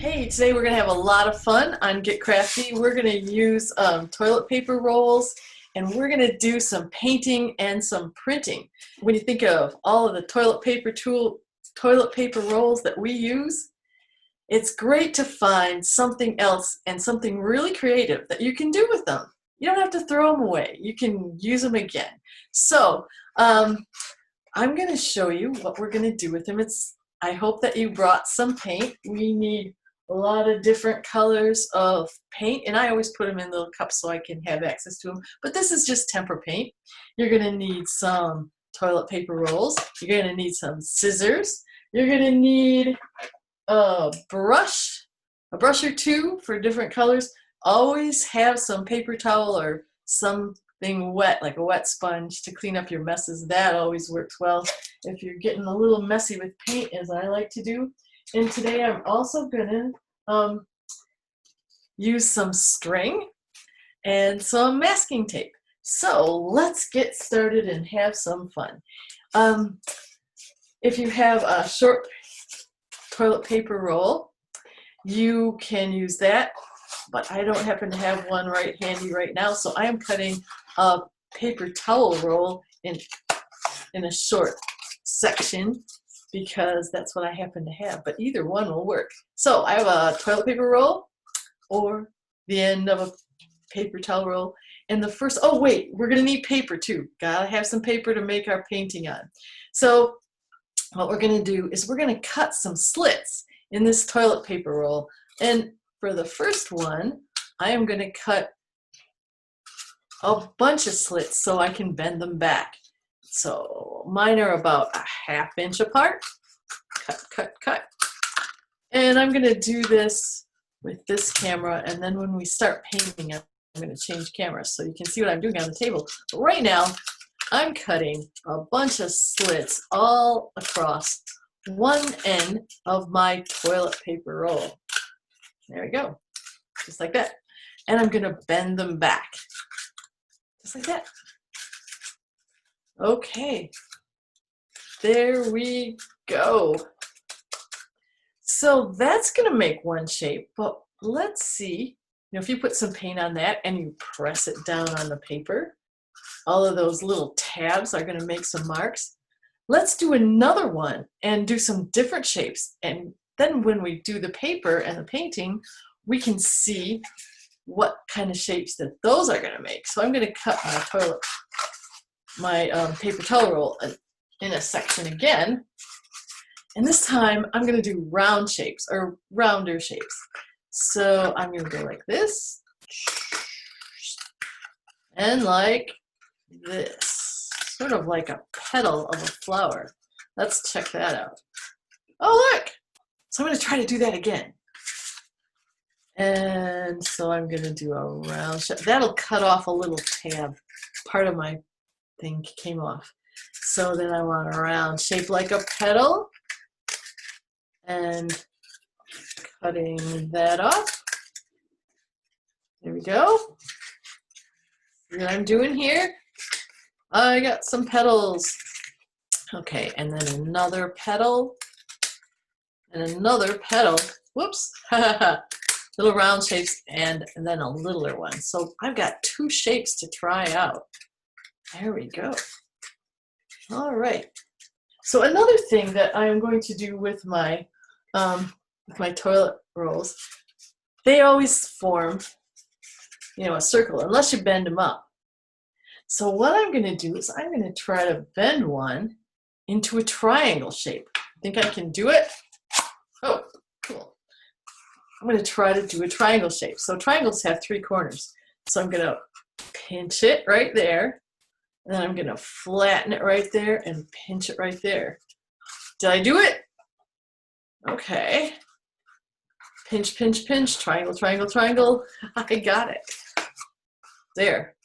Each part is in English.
Hey, today we're going to have a lot of fun on Get Crafty. We're going to use toilet paper rolls, and we're going to do some painting and some printing. When you think of all of the toilet paper rolls that we use, it's great to find something else and something really creative that you can do with them. You don't have to throw them away. You can use them again. So I'm going to show you what we're going to do with them. I hope that you brought some paint. We need a lot of different colors of paint, and I always put them in little cups so I can have access to them, but this is just tempera paint. You're going to need some toilet paper rolls, you're going to need some scissors, you're going to need a brush or two for different colors. Always have some paper towel or something wet like a wet sponge to clean up your messes. That always works well if you're getting a little messy with paint, as I like to do. And today I'm also going to use some string and some masking tape. So let's get started and have some fun. If you have a short toilet paper roll, you can use that, but I don't happen to have one right handy right now, so I am cutting a paper towel roll in a short section, because that's what I happen to have, but either one will work. So I have a toilet paper roll or the end of a paper towel roll. And the first, oh wait, we're gonna need paper too. Gotta have some paper to make our painting on. So what we're gonna do is we're gonna cut some slits in this toilet paper roll. And for the first one, I am gonna cut a bunch of slits so I can bend them back. So mine are about a ½ inch apart. Cut, cut, cut. And I'm going to do this with this camera, and then when we start painting, I'm going to change cameras so you can see what I'm doing on the table. But right now, I'm cutting a bunch of slits all across one end of my toilet paper roll. There we go, just like that. And I'm going to bend them back, just like that. Okay, there we go. So that's going to make one shape, but let's see, if you put some paint on that and you press it down on the paper, all of those little tabs are going to make some marks. Let's do another one and do some different shapes, and then when we do the paper and the painting, we can see what kind of shapes that those are going to make. So I'm going to cut my paper towel roll in a section again, and this time I'm going to do round shapes or rounder shapes. So I'm going to go like this and like this, sort of like a petal of a flower. Let's check that out. Oh look! So I'm going to try to do that again. And so I'm going to do a round shape. That'll cut off a little tab. Part of my thing came off. So then I want a round shape like a petal, and cutting that off. There we go. See what I'm doing here? I got some petals. Okay, and then another petal and another petal. Whoops. Little round shapes and then a littler one. So I've got two shapes to try out. There we go. All right. So another thing that I am going to do with my toilet rolls, they always form, a circle unless you bend them up. So what I'm going to do is I'm going to try to bend one into a triangle shape. Think I can do it? Oh, cool. I'm going to try to do a triangle shape. So triangles have 3 corners. So I'm going to pinch it right there. And then I'm going to flatten it right there and pinch it right there. Did I do it? Okay. Pinch, pinch, pinch, triangle, triangle, triangle. I got it. There.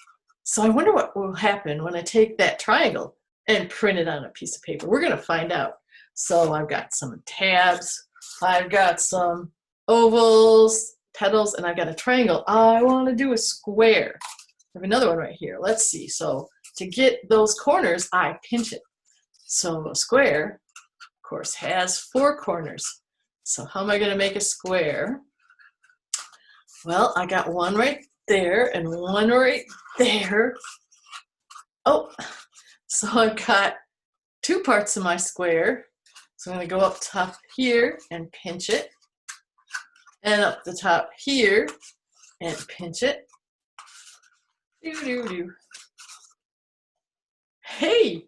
So I wonder what will happen when I take that triangle and print it on a piece of paper. We're going to find out. So I've got some tabs. I've got some ovals, petals, and I've got a triangle. I want to do a square. I have another one right here. Let's see. So to get those corners, I pinch it. So a square, of course, has 4 corners. So how am I going to make a square? Well, I got one right there and one right there. Oh, so I've got two parts of my square. So I'm going to go up top here and pinch it, and up the top here and pinch it. Doo-doo-doo. Hey,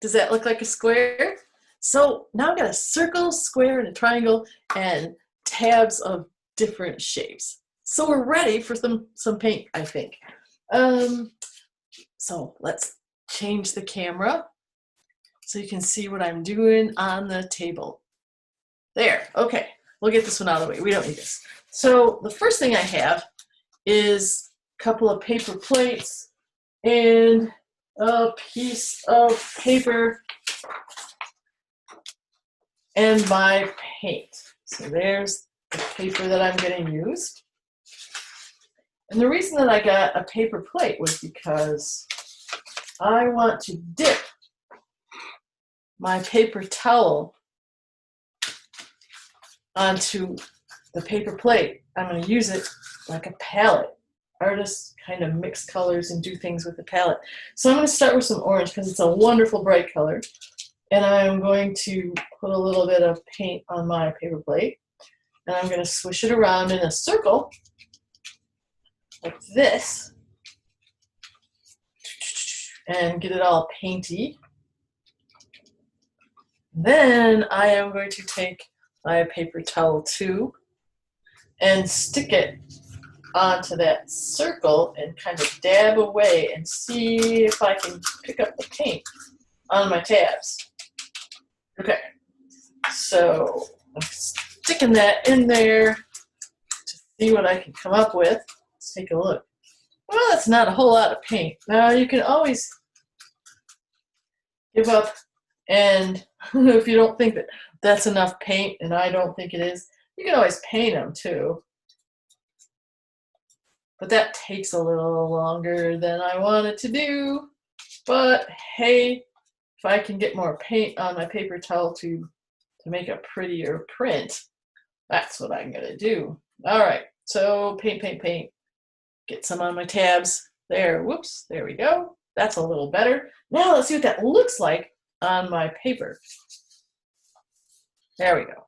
does that look like a square? So now I've got a circle, square, and a triangle, and tabs of different shapes. So we're ready for some paint, I think. So let's change the camera so you can see what I'm doing on the table. There, okay, we'll get this one out of the way. We don't need this. So the first thing I have is a couple of paper plates and a piece of paper and my paint. So there's the paper that I'm going to use. And the reason that I got a paper plate was because I want to dip my paper towel onto the paper plate. I'm going to use it like a palette. Artists kind of mix colors and do things with the palette. So I'm going to start with some orange because it's a wonderful bright color. And I'm going to put a little bit of paint on my paper plate. And I'm going to swish it around in a circle like this and get it all painty. Then I am going to take my paper towel tube and stick it onto that circle and kind of dab away and see if I can pick up the paint on my tabs. Okay, so I'm sticking that in there to see what I can come up with. Let's take a look. Well, that's not a whole lot of paint. Now you can always give up, and if you don't think that that's enough paint, and I don't think it is, you can always paint them too. But that takes a little longer than I wanted to do. But hey, if I can get more paint on my paper towel tube to make a prettier print, that's what I'm gonna do. All right, so paint, paint, paint. Get some on my tabs. There, whoops, there we go. That's a little better. Now let's see what that looks like on my paper. There we go.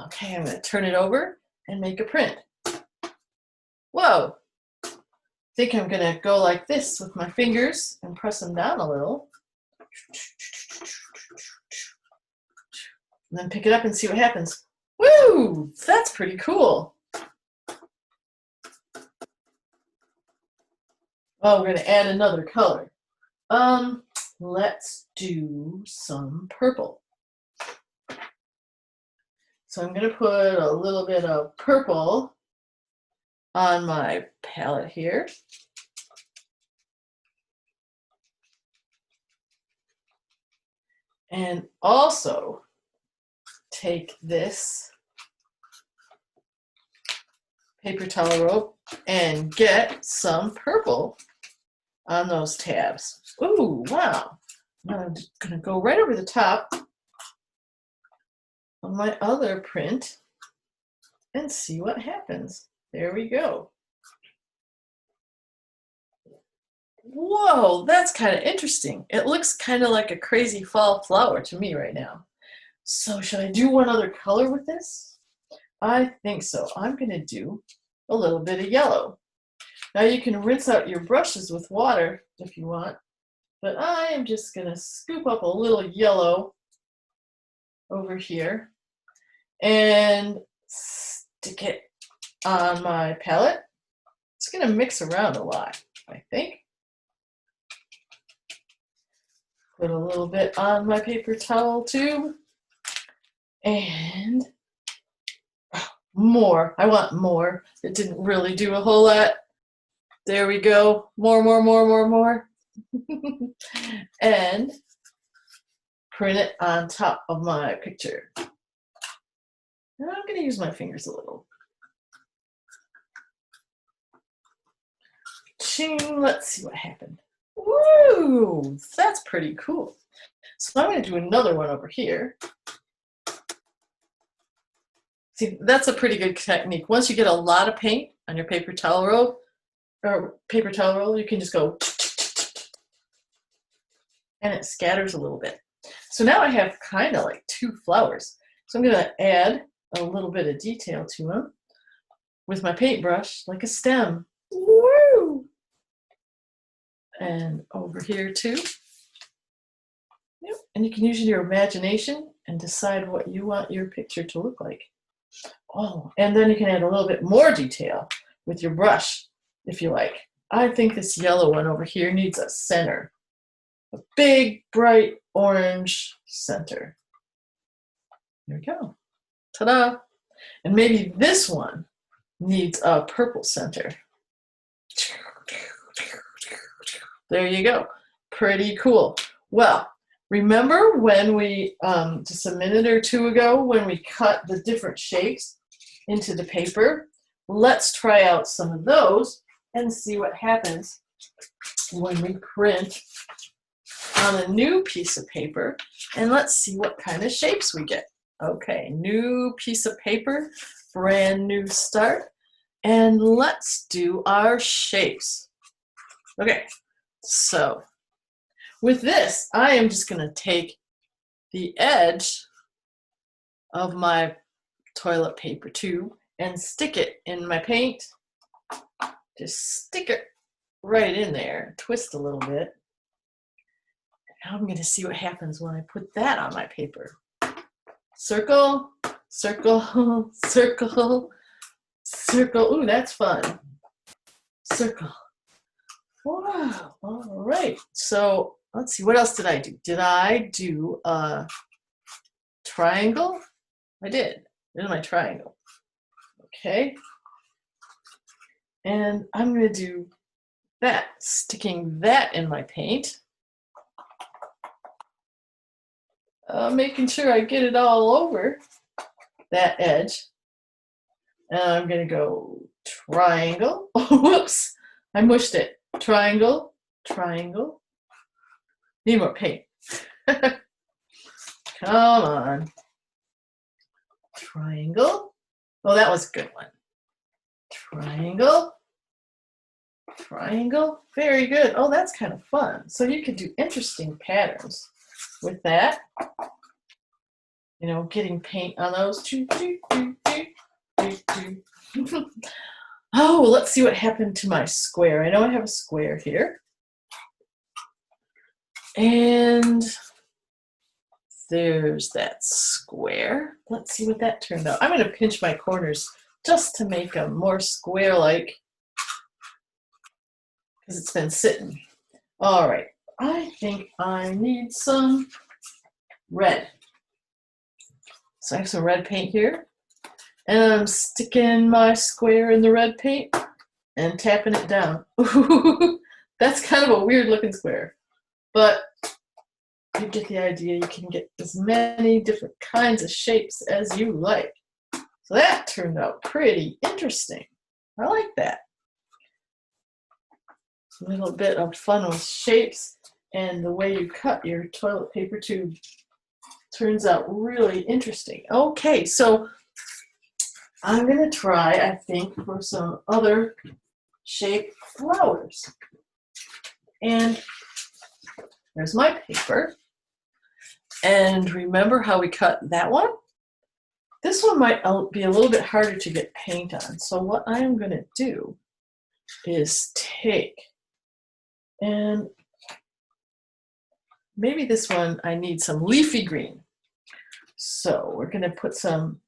Okay, I'm gonna turn it over and make a print. Whoa, I think I'm gonna go like this with my fingers and press them down a little. And then pick it up and see what happens. Woo, that's pretty cool. Oh, we're gonna add another color. Let's do some purple. So I'm gonna put a little bit of purple on my palette here. And also take this paper towel rope and get some purple on those tabs. Ooh, wow. Now I'm just gonna go right over the top of my other print and see what happens. There we go. Whoa, that's kind of interesting. It looks kind of like a crazy fall flower to me right now. So should I do one other color with this? I think so. I'm going to do a little bit of yellow. Now you can rinse out your brushes with water if you want, but I am just going to scoop up a little yellow over here and stick it on my palette. It's going to mix around a lot, I think. Put a little bit on my paper towel tube and more. I want more. It didn't really do a whole lot. There we go. More, more, more, more, more. And print it on top of my picture. And I'm going to use my fingers a little. Ching, let's see what happened. Woo! That's pretty cool. So I'm going to do another one over here. See, that's a pretty good technique. Once you get a lot of paint on your paper towel roll, you can just go and it scatters a little bit. So now I have kind of like 2 flowers. So I'm going to add a little bit of detail to them with my paintbrush, like a stem. Woo! And over here too. Yep. And you can use your imagination and decide what you want your picture to look like. Oh, and then you can add a little bit more detail with your brush if you like. I think this yellow one over here needs a center. A big, bright orange center. There we go. Ta-da! And maybe this one needs a purple center. There you go. Pretty cool. Well, remember when we, just a minute or 2 ago, when we cut the different shapes into the paper? Let's try out some of those and see what happens when we print on a new piece of paper. And let's see what kind of shapes we get. Okay, new piece of paper, brand new start. And let's do our shapes. Okay, so with this, I am just going to take the edge of my toilet paper tube and stick it in my paint. Just stick it right in there, twist a little bit. Now I'm going to see what happens when I put that on my paper. Circle, circle, circle, circle. Ooh, that's fun. Circle. Wow, all right. So let's see, what else did I do? Did I do a triangle? I did. There's my triangle. Okay. And I'm going to do that, sticking that in my paint. Making sure I get it all over that edge. And I'm going to go triangle. Oh, whoops, I mushed it. Triangle, triangle. Need more paint. Come on. Triangle. Oh, that was a good one. Triangle. Triangle. Very good. Oh, that's kind of fun. So you could do interesting patterns with that. You know, getting paint on those. Oh, let's see what happened to my square. I know I have a square here. And there's that square. Let's see what that turned out. I'm going to pinch my corners just to make them more square-like because it's been sitting. All right, I think I need some red. So I have some red paint here. And I'm sticking my square in the red paint and tapping it down. That's kind of a weird looking square, but you get the idea. You can get as many different kinds of shapes as you like. So that turned out pretty interesting. I like that. A little bit of fun with shapes and the way you cut your toilet paper tube turns out really interesting. Okay, so I'm going to try, I think, for some other shaped flowers. And there's my paper. And remember how we cut that one? This one might be a little bit harder to get paint on. So what I'm going to do is take, and maybe this one I need some leafy green. So we're going to put some,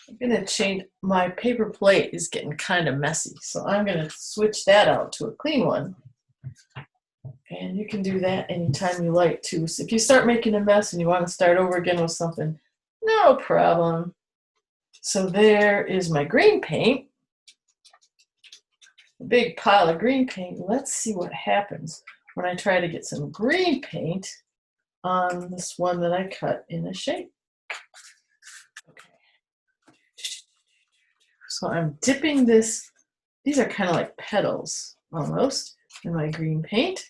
I'm going to change, my paper plate is getting kind of messy. So I'm going to switch that out to a clean one. And you can do that anytime you like too. So if you start making a mess and you want to start over again with something, no problem. So there is my green paint. A big pile of green paint. Let's see what happens when I try to get some green paint on this one that I cut in a shape. Okay. So I'm dipping this, these are kind of like petals almost, in my green paint.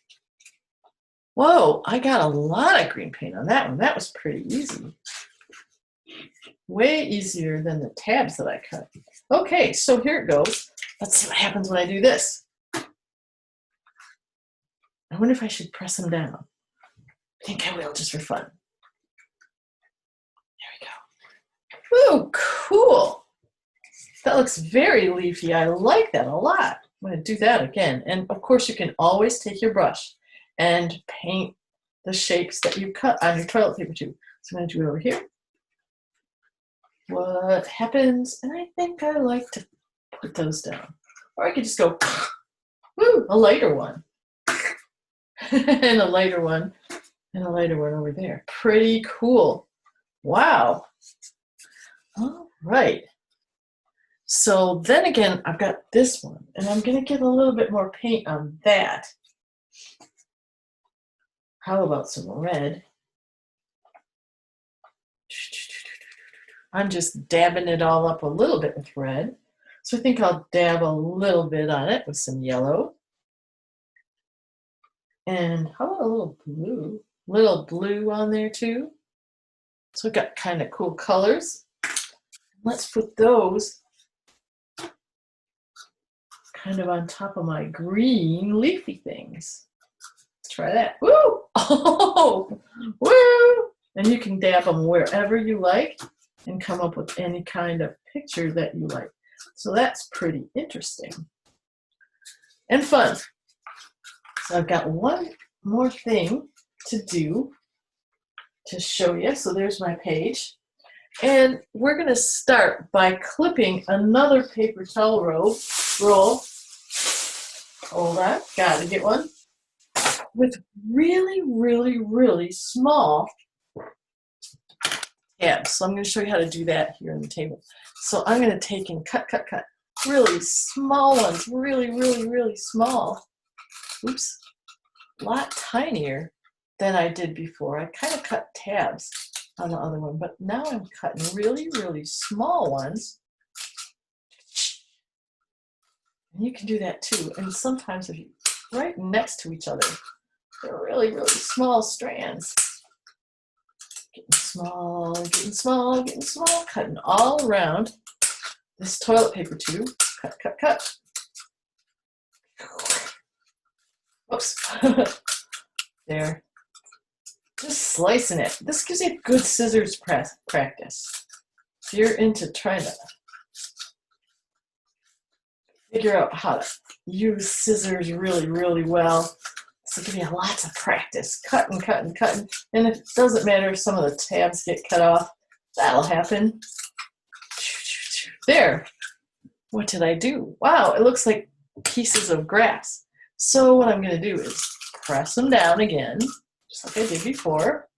Whoa, I got a lot of green paint on that one. That was pretty easy. Way easier than the tabs that I cut. Okay, so here it goes. Let's see what happens when I do this. I wonder if I should press them down. I think I will, just for fun. There we go. Ooh, cool. That looks very leafy. I like that a lot. I'm going to do that again. And of course, you can always take your brush and paint the shapes that you cut on your toilet paper tube. So I'm going to do it over here. What happens? And I think I like to put those down. Or I could just go, woo, a lighter one. And a lighter one. And a lighter one over there. Pretty cool. Wow. All right. So then again, I've got this one, and I'm going to get a little bit more paint on that. How about some red? I'm just dabbing it all up a little bit with red. So I think I'll dab a little bit on it with some yellow. And how about a little blue? Little blue on there too. So I've got kind of cool colors. Let's put those kind of on top of my green leafy things. Let's try that. Woo! Oh! Woo! And you can dab them wherever you like and come up with any kind of picture that you like. So that's pretty interesting and fun. So I've got one more thing to do to show you. So there's my page. And we're going to start by clipping another paper towel roll. Hold on, got to get one. With really, really, really small tabs. So I'm going to show you how to do that here on the table. So I'm going to take and cut really small ones, really, really, really small. Oops, a lot tinier than I did before. I kind of cut tabs on the other one, but now I'm cutting really, really small ones. And you can do that too. And sometimes if you right next to each other, they're really, really small strands. Getting small, getting small, getting small, cutting all around this toilet paper tube. Cut. Oops. There. Just slicing it. This gives you good scissors practice. If you're into trying to figure out how to use scissors really, really well, this will give you lots of practice. Cutting. And it doesn't matter if some of the tabs get cut off. That'll happen. There. What did I do? Wow, it looks like pieces of grass. So what I'm going to do is press them down again, just like I did before.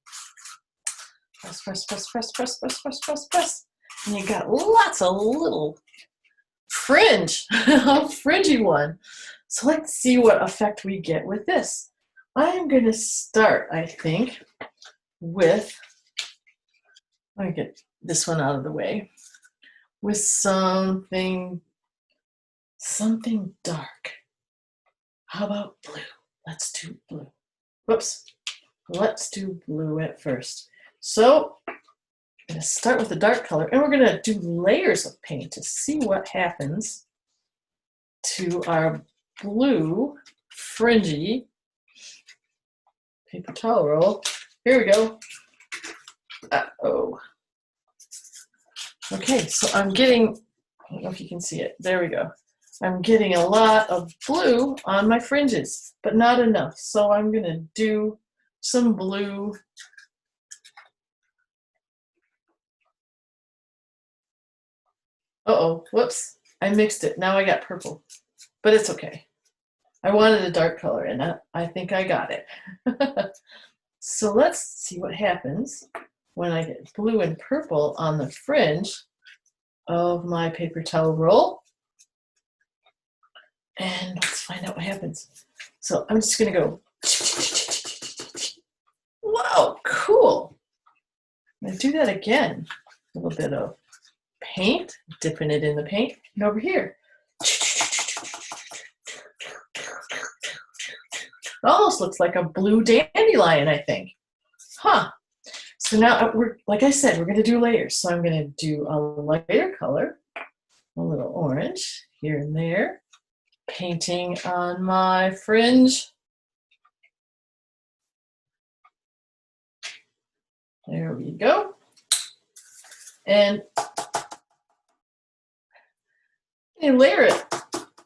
Press. And you got lots of little fringe, a fringy one. So let's see what effect we get with this. I'm going to start, I think, with, let me get this one out of the way, with something dark. How about blue? Let's do blue. Whoops. Let's do blue at first. So I'm going to start with the dark color, and we're going to do layers of paint to see what happens to our blue fringy paper towel roll. Here we go. Uh-oh. Okay, so I'm getting, I don't know if you can see it. There we go. I'm getting a lot of blue on my fringes, but not enough. So I'm going to do some blue. Uh-oh, whoops. I mixed it. Now I got purple, but it's okay. I wanted a dark color, and I think I got it. So let's see what happens when I get blue and purple on the fringe of my paper towel roll. And let's find out what happens. So I'm just going to go. Wow, cool. I'm going to do that again. A little bit of paint, dipping it in the paint. And over here. It almost looks like a blue dandelion, I think. Huh. So now like I said, we're going to do layers. So I'm going to do a lighter color, a little orange here and there, painting on my fringe. There we go. And you layer it,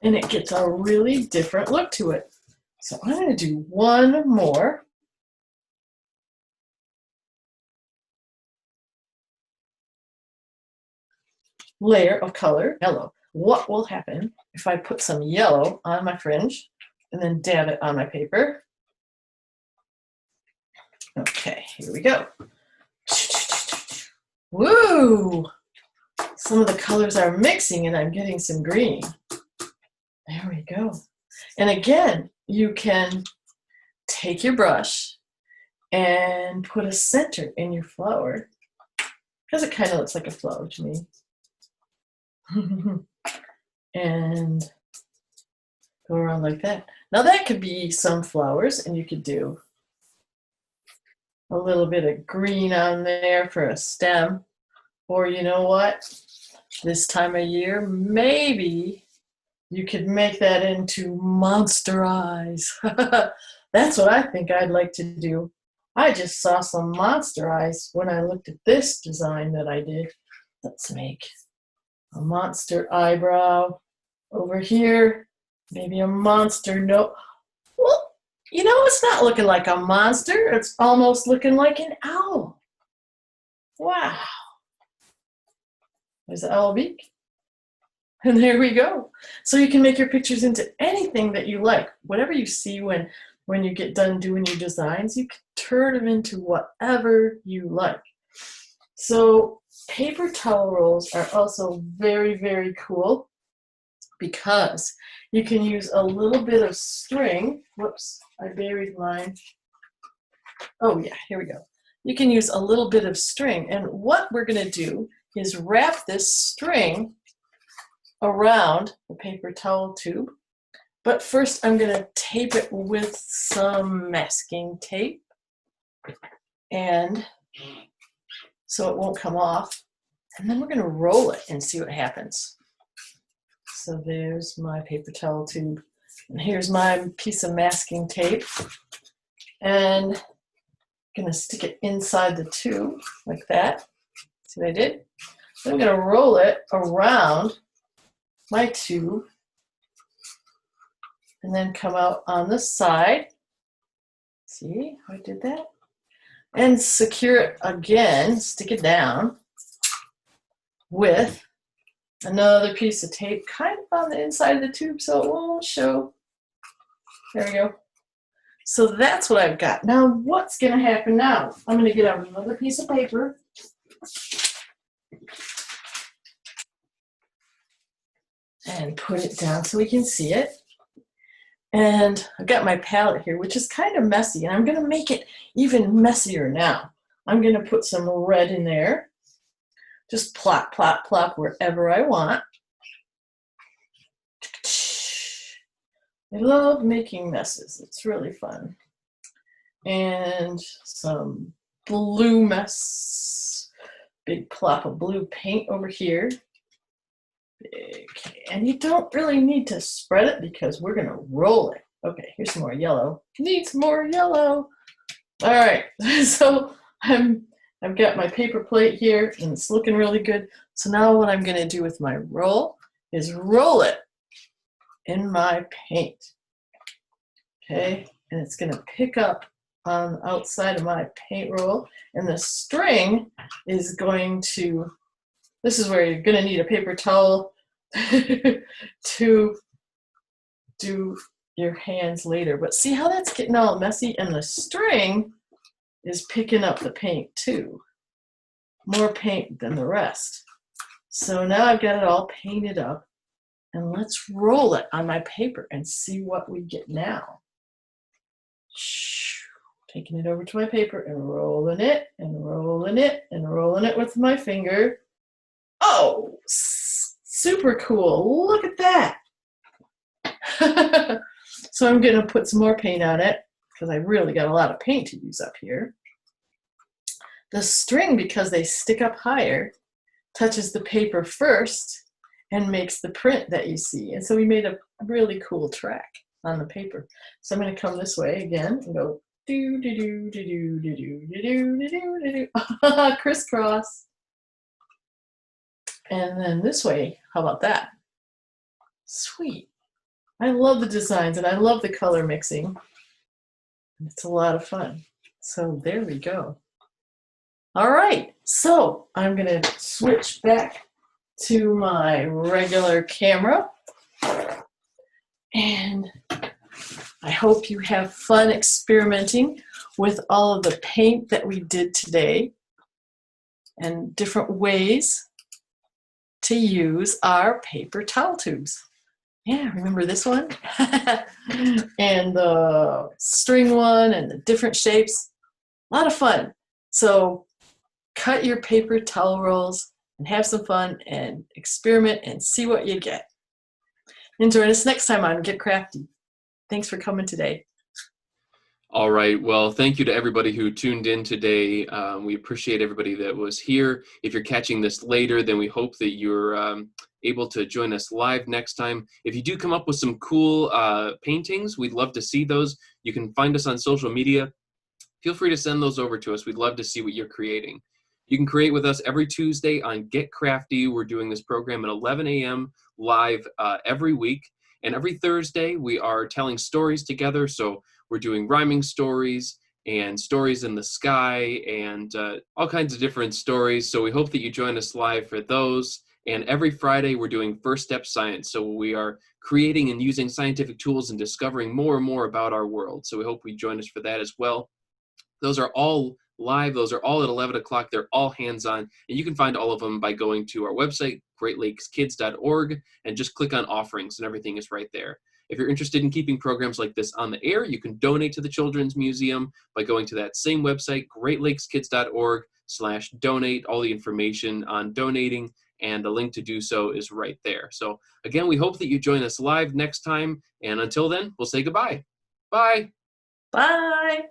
and it gets a really different look to it. So I'm going to do one more. Layer of color, yellow. What will happen if I put some yellow on my fringe and then dab it on my paper? Okay, here we go. Woo! Some of the colors are mixing and I'm getting some green. There we go. And again, you can take your brush and put a center in your flower, because it kind of looks like a flower to me. And go around like that. Now that could be some flowers, and you could do a little bit of green on there for a stem. Or you know what? This time of year, maybe you could make that into monster eyes. That's what I think I'd like to do. I just saw some monster eyes when I looked at this design that I did. Let's make a monster eyebrow over here. Maybe a monster nose. Well, you know, it's not looking like a monster. It's almost looking like an owl. Wow. There's the owl beak. And there we go. So you can make your pictures into anything that you like. Whatever you see when you get done doing your designs, you can turn them into whatever you like. So paper towel rolls are also very, very cool because you can use a little bit of string. Whoops, I buried mine. Oh yeah, here we go. You can use a little bit of string, and what we're going to do is wrap this string around the paper towel tube. But first I'm going to tape it with some masking tape, and so it won't come off. And then we're going to roll it and see what happens. So there's my paper towel tube. And here's my piece of masking tape. And I'm going to stick it inside the tube like that. See what I did? Then I'm going to roll it around my tube and then come out on the side. See how I did that? And secure it again, stick it down with another piece of tape kind of on the inside of the tube so it won't show. There we go. So that's what I've got. Now what's going to happen now? I'm going to get out another piece of paper. And put it down so we can see it. And I've got my palette here, which is kind of messy, and I'm going to make it even messier now. I'm going to put some red in there. Just plop, plop, plop wherever I want. I love making messes. It's really fun. And some blue mess. Big plop of blue paint over here. Okay, and you don't really need to spread it because we're going to roll it. Okay, here's some more yellow. Needs more yellow. All right, so I've got my paper plate here and it's looking really good. So now what I'm going to do with my roll is roll it in my paint. Okay, and it's going to pick up on the outside of my paint roll, and the string is going to, this is where you're going to need a paper towel to do your hands later. But see how that's getting all messy, and the string is picking up the paint too. More paint than the rest. So now I've got it all painted up, and let's roll it on my paper and see what we get now. Taking it over to my paper and rolling it and rolling it and rolling it with my finger. Oh, super cool. Look at that. So I'm going to put some more paint on it because I really got a lot of paint to use up here. The string, because they stick up higher, touches the paper first and makes the print that you see. And so we made a really cool track on the paper. So I'm going to come this way again and go do do do do do do do do do do do crisscross. And then this way, how about that? Sweet. I love the designs and I love the color mixing. It's a lot of fun. So there we go. All right, so I'm gonna switch back to my regular camera. And I hope you have fun experimenting with all of the paint that we did today and different ways to use our paper towel tubes. Yeah, remember this one? And the string one and the different shapes. A lot of fun. So cut your paper towel rolls and have some fun and experiment and see what you get. And join us next time on Get Crafty. Thanks for coming today. All right. Well, thank you to everybody who tuned in today. We appreciate everybody that was here. If you're catching this later, then we hope that you're able to join us live next time. If you do come up with some cool paintings, we'd love to see those. You can find us on social media. Feel free to send those over to us. We'd love to see what you're creating. You can create with us every Tuesday on Get Crafty. We're doing this program at 11 a.m. live every week. And every Thursday, we are telling stories together. So we're doing rhyming stories and stories in the sky and all kinds of different stories. So we hope that you join us live for those. And every Friday, we're doing First Step Science. So we are creating and using scientific tools and discovering more and more about our world. So we hope you join us for that as well. Those are all live. Those are all at 11 o'clock. They're all hands-on. And you can find all of them by going to our website, greatlakeskids.org, and just click on offerings, and everything is right there. If you're interested in keeping programs like this on the air, you can donate to the Children's Museum by going to that same website, greatlakeskids.org/donate. All the information on donating and the link to do so is right there. So again, we hope that you join us live next time. And until then, we'll say goodbye. Bye. Bye.